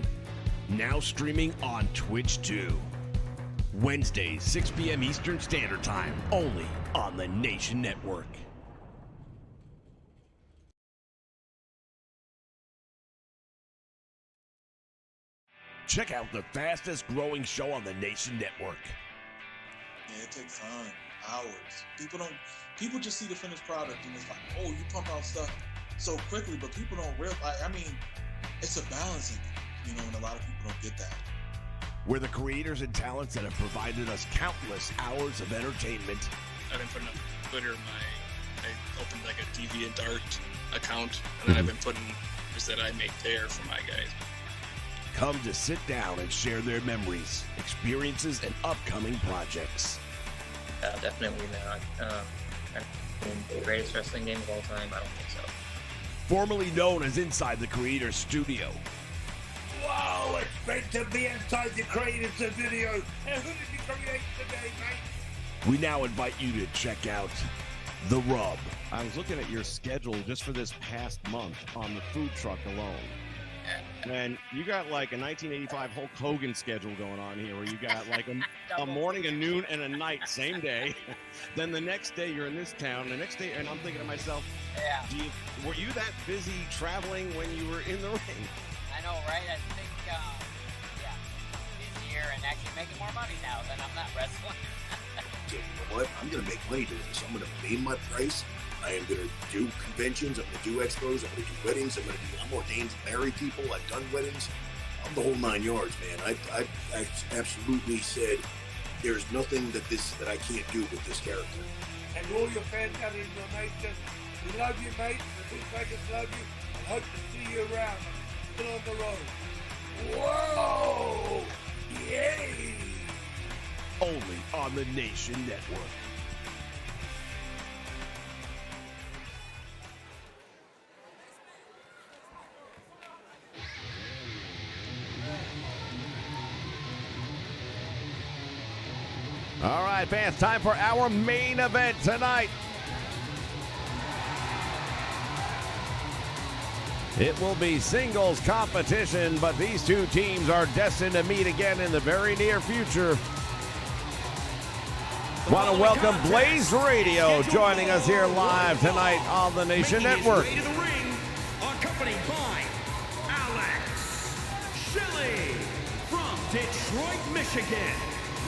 Now streaming on Twitch too. Wednesdays, 6 p.m. Eastern Standard Time, only on the Nation Network. Check out the fastest growing show on the Nation Network. Yeah, it takes time, hours. People just see the finished product and it's like, oh, you pump out stuff so quickly, but people don't realize, I mean, it's a balancing, you know, and a lot of people don't get that. We're the creators and talents that have provided us countless hours of entertainment. I've been putting up on Twitter, I opened like a DeviantArt account, and then I've been putting videos that I make there for my guys. Come to sit down and share their memories, experiences, and upcoming projects. Definitely not. The greatest wrestling game of all time? I don't think so. Formerly known as Inside the Creator Studio. Wow. Oh, it's great to be inside the creators of video. And who did you create today, mate? We now invite you to check out The Rub. I was looking at your schedule just for this past month on the food truck alone. And you got like a 1985 Hulk Hogan schedule going on here where you got like a morning, a noon, and a night, same day. Then the next day you're in this town. The next day, and I'm thinking to myself, Yeah. Were you that busy traveling when you were in the ring? I know, right? I think, yeah, busier and actually making more money now than I'm not wrestling. You know what? I'm going to make money doing this. I'm going to name my price. I am going to do conventions. I'm going to do expos. I'm going to do weddings. I'm ordained to marry people. I've done weddings. I'm the whole 9 yards, man. I absolutely said there's nothing that I can't do with this character. And all your fans out in your nation, we love you, mate. The Big Fighters love you. And hope to see you around. Still on the road. Whoa! Yay! Only on the Nation Network. All right, fans, time for our main event tonight. It will be singles competition, but these two teams are destined to meet again in the very near future. Want to welcome Blaze Radio joining us here live tonight on the Nation Network. Making his way to the ring, accompanied by Alex Shelley from Detroit, Michigan,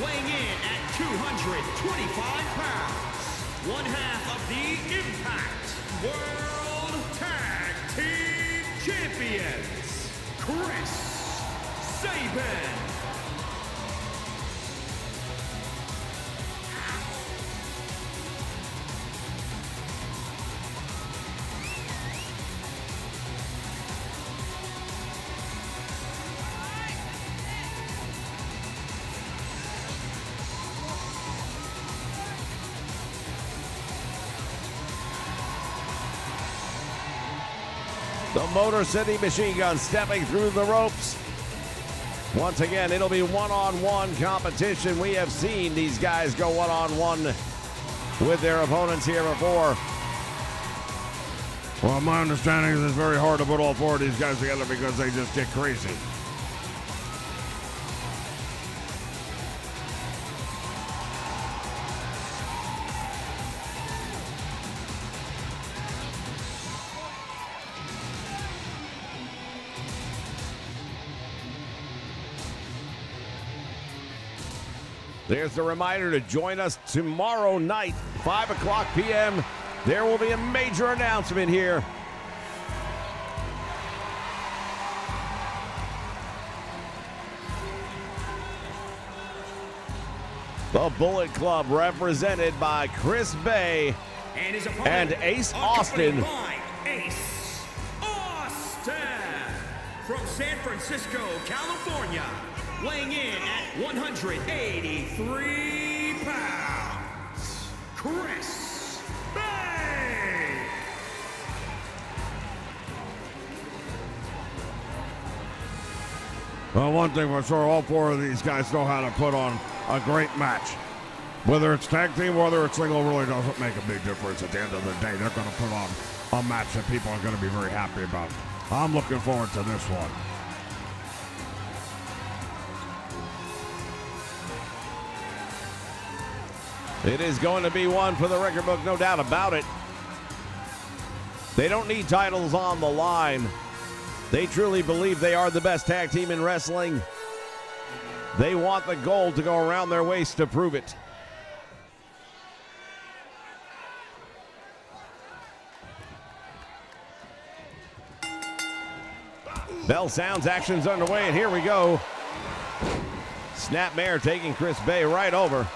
weighing in at 225 pounds, one half of the Impact World Tag Team Champions, Chris Sabin. The Motor City Machine Gun stepping through the ropes. Once again, it'll be one-on-one competition. We have seen these guys go one-on-one with their opponents here before. Well, my understanding is it's very hard to put all four of these guys together because they just get crazy. There's the reminder to join us tomorrow night, 5 o'clock p.m. There will be a major announcement here. The Bullet Club, represented by Chris Bay And his opponent, and Ace Austin. by Ace Austin from San Francisco, California, weighing in at 183 pounds, Chris Bay. Well, one thing for sure, all four of these guys know how to put on a great match. Whether it's tag team, whether it's single, really doesn't make a big difference. At the end of the day, they're going to put on a match that people are going to be very happy about. I'm looking forward to this one. It is going to be one for the record book, no doubt about it. They don't need titles on the line. They truly believe they are the best tag team in wrestling. They want the gold to go around their waist to prove it. Bell sounds, action's underway, and here we go. Snapmare taking Chris Bay right over.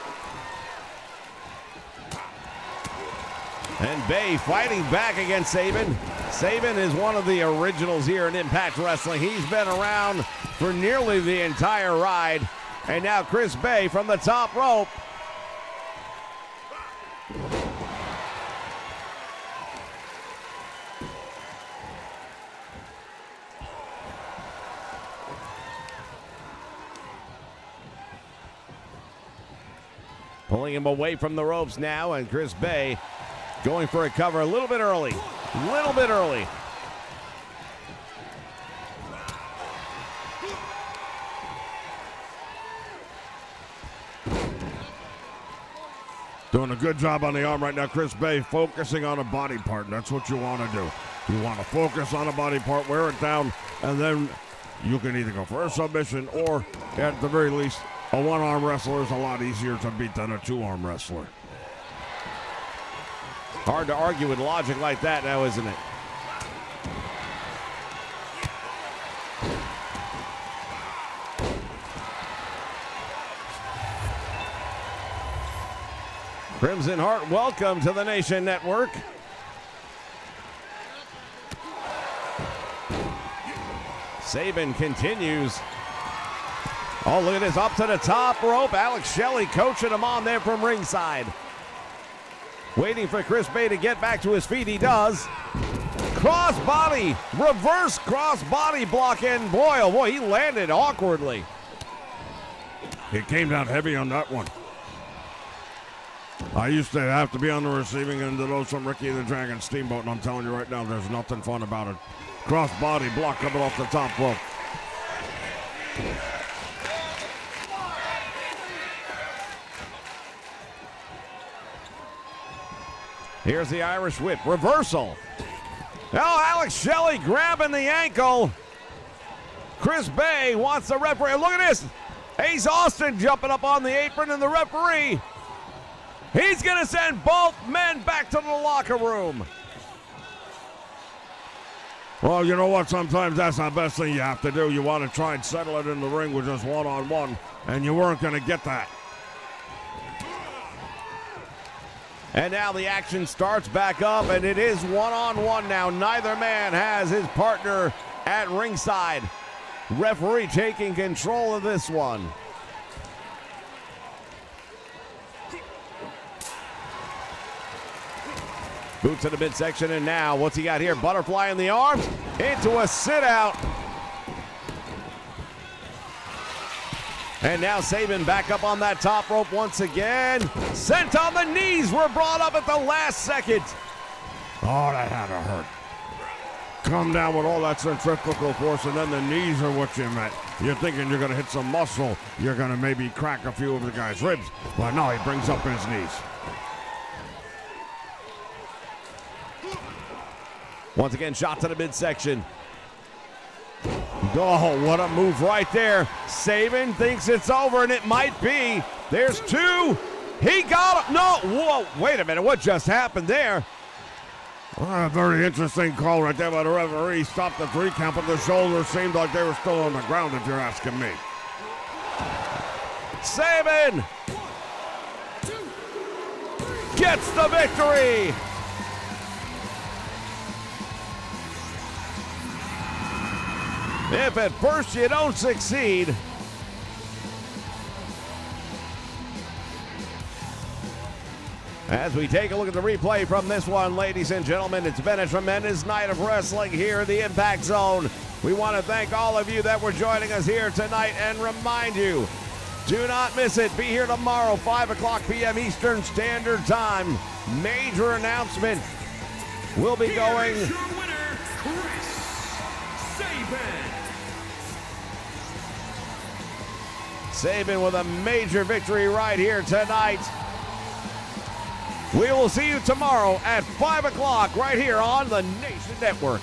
And Bay fighting back against Sabin. Sabin is one of the originals here in Impact Wrestling. He's been around for nearly the entire ride. And now Chris Bay from the top rope. Pulling him away from the ropes now, and Chris Bay going for a cover a little bit early. Little bit early. Doing a good job on the arm right now, Chris Bay, focusing on a body part. That's what you want to do. You want to focus on a body part, wear it down, and then you can either go for a submission or, at the very least, a one-arm wrestler is a lot easier to beat than a two-arm wrestler. Hard to argue with logic like that now, isn't it? Crimson Heart, welcome to the Nation Network. Sabin continues. Oh, look at this, up to the top rope. Alex Shelley coaching him on there from ringside. Waiting for Chris Bay to get back to his feet. He does. Cross body, reverse cross body block, and boy, oh boy, he landed awkwardly. He came down heavy on that one. I used to have to be on the receiving end of those from Ricky the Dragon Steamboat, and I'm telling you right now, there's nothing fun about it. Cross body block coming off the top rope. Here's the Irish whip, reversal. Now Alex Shelley grabbing the ankle. Chris Bay wants the referee. Look at this. Ace Austin jumping up on the apron, and the referee, he's going to send both men back to the locker room. Well, you know what? Sometimes that's the best thing you have to do. You want to try and settle it in the ring with just one-on-one, and you weren't going to get that. And now the action starts back up, and it is one-on-one now. Neither man has his partner at ringside. Referee taking control of this one. Boots in the midsection, and now what's he got here? Butterfly in the arms, into a sit-out. And now Sabin back up on that top rope once again. Sent on the knees, were brought up at the last second. Oh, that had to hurt. Come down with all that centrifugal force, and then the knees are what you meant. You're thinking you're going to hit some muscle. You're going to maybe crack a few of the guy's ribs. But no, he brings up his knees. Once again, shot to the midsection. Oh, what a move right there. Sabin thinks it's over, and it might be. There's two. He got him. No, whoa, wait a minute. What just happened there? A very interesting call right there by the referee. Stopped the 3 count, but the shoulders seemed like they were still on the ground, if you're asking me. Sabin gets the victory. If at first you don't succeed, as we take a look at the replay from this one, ladies and gentlemen, it's been a tremendous night of wrestling here in the Impact Zone. We want to thank all of you that were joining us here tonight and remind you, do not miss it. Be here tomorrow, 5 o'clock p.m. Eastern Standard Time. Major announcement. We'll be going. Here's your winner, Chris Sabin. Sabin with a major victory right here tonight. We will see you tomorrow at 5 o'clock right here on the Nation Network.